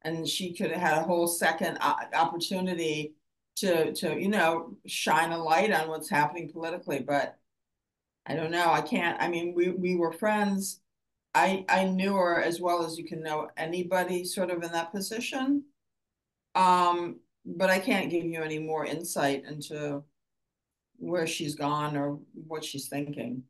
and she could have had a whole second opportunity to shine a light on what's happening politically. But I don't know. I can't. I mean, we were friends. I knew her as well as you can know anybody sort of in that position. But I can't give you any more insight into where she's gone or what she's thinking.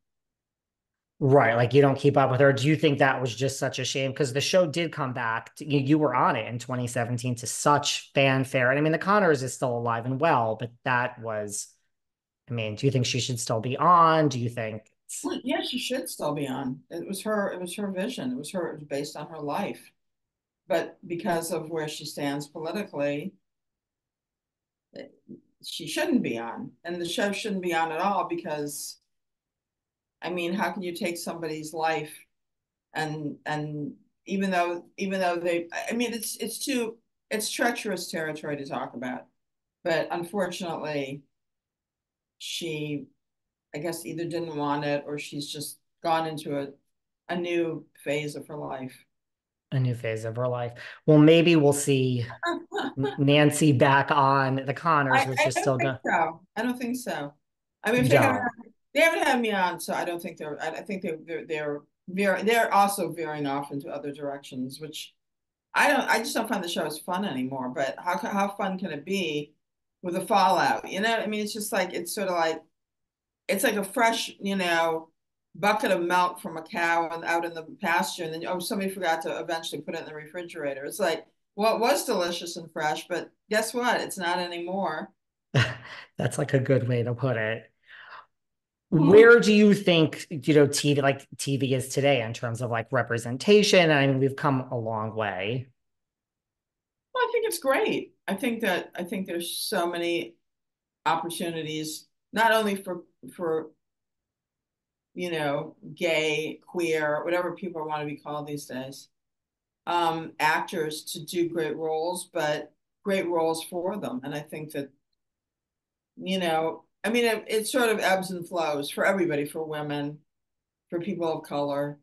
Right, like you don't keep up with her. Do you think that was just such a shame? Because the show did come back. You were on it in 2017 to such fanfare. And I mean, the Connors is still alive and well, but that was, I mean, do you think she should still be on? Do you think Well, yeah, she should still be on. It was her vision. It was based on her life. But because of where she stands politically, she shouldn't be on. And the show shouldn't be on at all because, I mean, how can you take somebody's life and even though they, I mean, it's treacherous territory to talk about. But unfortunately, she, I guess, either didn't want it or she's just gone into a new phase of her life. a new phase of her life? Well, maybe we'll see Nancy back on the Connors, which I is don't still think going. so. I don't think so. I mean, You if don't. they haven't had me on, so I don't think they're. I think they're also veering off into other directions, which I don't. I just don't find the show as fun anymore. But how fun can it be with a fallout? You know, I mean, it's just like it's sort of like it's like a fresh, bucket of milk from a cow and out in the pasture, and then somebody forgot to eventually put it in the refrigerator. It's like, well, it was delicious and fresh, but guess what? It's not anymore. That's like a good way to put it. Where do you think, TV is today in terms of like representation? I mean, we've come a long way. Well, I think it's great. I think there's so many opportunities, not only for gay, queer, whatever people want to be called these days, actors to do great roles, but great roles for them. And I think that, I mean, it sort of ebbs and flows for everybody, for women, for people of color,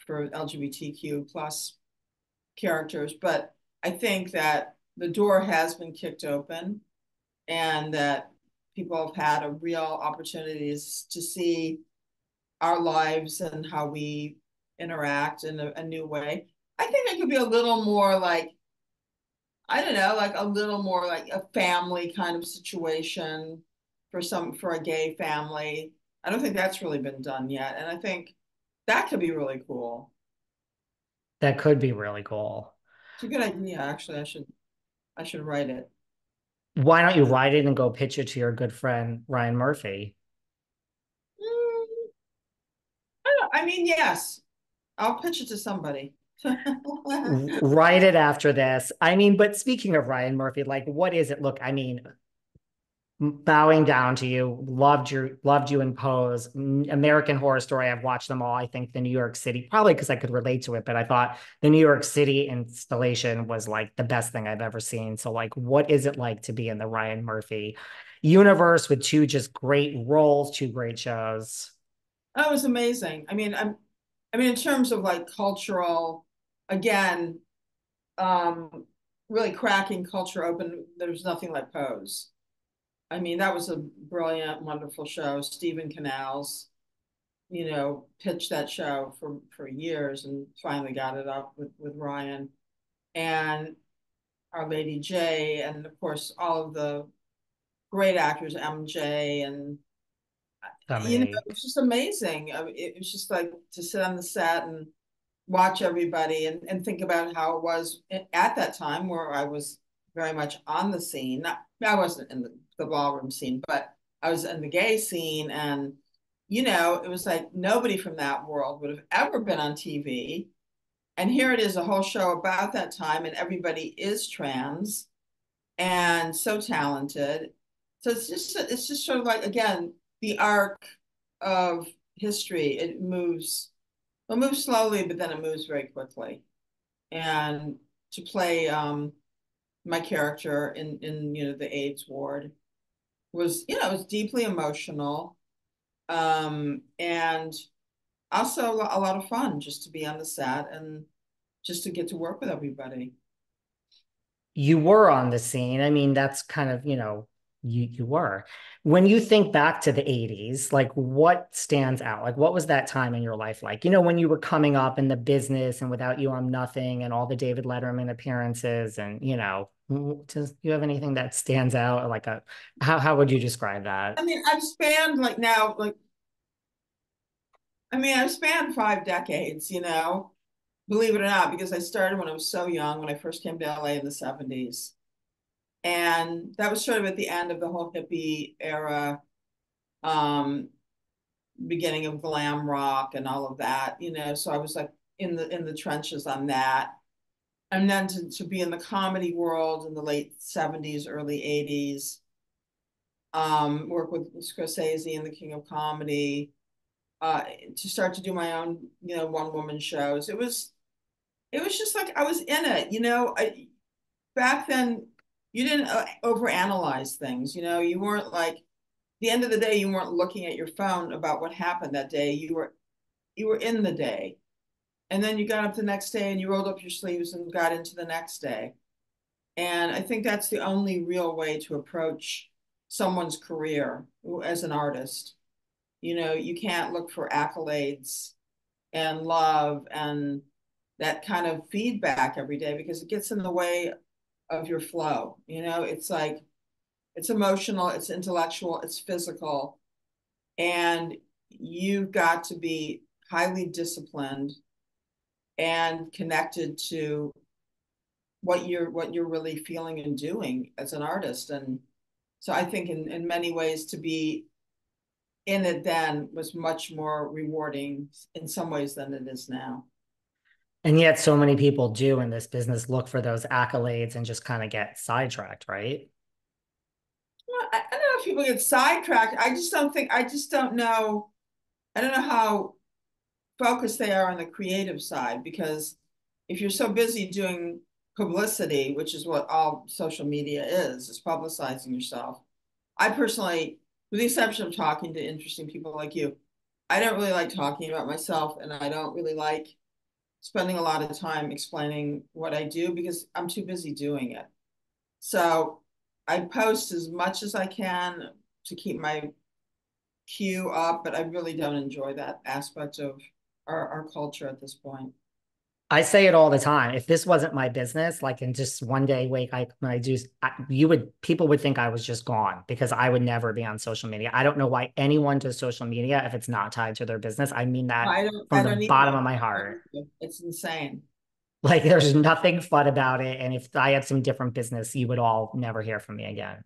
for LGBTQ plus characters. But I think that the door has been kicked open and that people have had a real opportunities to see our lives and how we interact in a new way. I think it could be a little more like, I don't know, like a little more like a family kind of situation for a gay family. I don't think that's really been done yet. And I think that could be really cool. That could be really cool. It's a good idea, actually. I should write it. Why don't you write it and go pitch it to your good friend Ryan Murphy? Mm, I mean, yes, I'll pitch it to somebody. Write it after this. I mean, but speaking of Ryan Murphy, like, what is it? Look, I mean, bowing down to you, loved you in Pose, American Horror Story. I've watched them all. I think the New York City, probably because I could relate to it, but I thought the New York City installation was like the best thing I've ever seen. So, like, what is it like to be in the Ryan Murphy universe with two just great roles, two great shows? That was amazing. I mean, in terms of like cultural, again, um, really cracking culture open, there's nothing like Pose. I mean, that was a brilliant, wonderful show. Stephen Canals, pitched that show for years and finally got it up with Ryan and Our Lady J, and of course all of the great actors, MJ, and it Dominique. was just amazing. I mean, it was just like to sit on the set and watch everybody and think about how it was at that time where I was very much on the scene. I wasn't in the ballroom scene, but I was in the gay scene. And, it was like nobody from that world would have ever been on TV. And here it is, a whole show about that time, and everybody is trans and so talented. So it's just sort of like, again, the arc of history. It moves slowly, but then it moves very quickly. And to play my character in the AIDS ward was it was deeply emotional, and also a lot of fun just to be on the set and just to get to work with everybody. you were on the scene. I mean, that's kind of, you were. When you think back to the 80s, like what stands out? Like what was that time in your life like? When you were coming up in the business and Without You, I'm Nothing and all the David Letterman appearances and, does you have anything that stands out? Like how would you describe that? I mean, I've spanned like now, like, I mean, I've spanned 5 decades, believe it or not, because I started when I was so young, when I first came to LA in the 70s. And that was sort of at the end of the whole hippie era, um, beginning of glam rock and all of that, So I was like in the trenches on that. And then to be in the comedy world in the late 70s, early 80s, work with Scorsese and the King of Comedy, to start to do my own, one woman shows. It was just like I was in it, back then you didn't overanalyze things, you weren't like the end of the day, you weren't looking at your phone about what happened that day. You were in the day. And then you got up the next day and you rolled up your sleeves and got into the next day. And I think that's the only real way to approach someone's career as an artist. You can't look for accolades and love and that kind of feedback every day because it gets in the way of your flow. It's like it's emotional, it's intellectual, it's physical, and you've got to be highly disciplined and connected to what you're really feeling and doing as an artist. And so I think in many ways to be in it then was much more rewarding in some ways than it is now. And yet so many people do in this business look for those accolades and just kind of get sidetracked, right? Well, I don't know if people get sidetracked. I just don't know. I don't know how focused they are on the creative side because if you're so busy doing publicity, which is what all social media is publicizing yourself. I personally, with the exception of talking to interesting people like you, I don't really like talking about myself and I don't really like spending a lot of time explaining what I do because I'm too busy doing it. So I post as much as I can to keep my queue up, but I really don't enjoy that aspect of our culture at this point. I say it all the time. If this wasn't my business, like in just one day wake, when I do, people would think I was just gone because I would never be on social media. I don't know why anyone does social media if it's not tied to their business. I mean that I from the don't bottom either. of my heart. It's insane. Like there's nothing fun about it. And if I had some different business, you would all never hear from me again.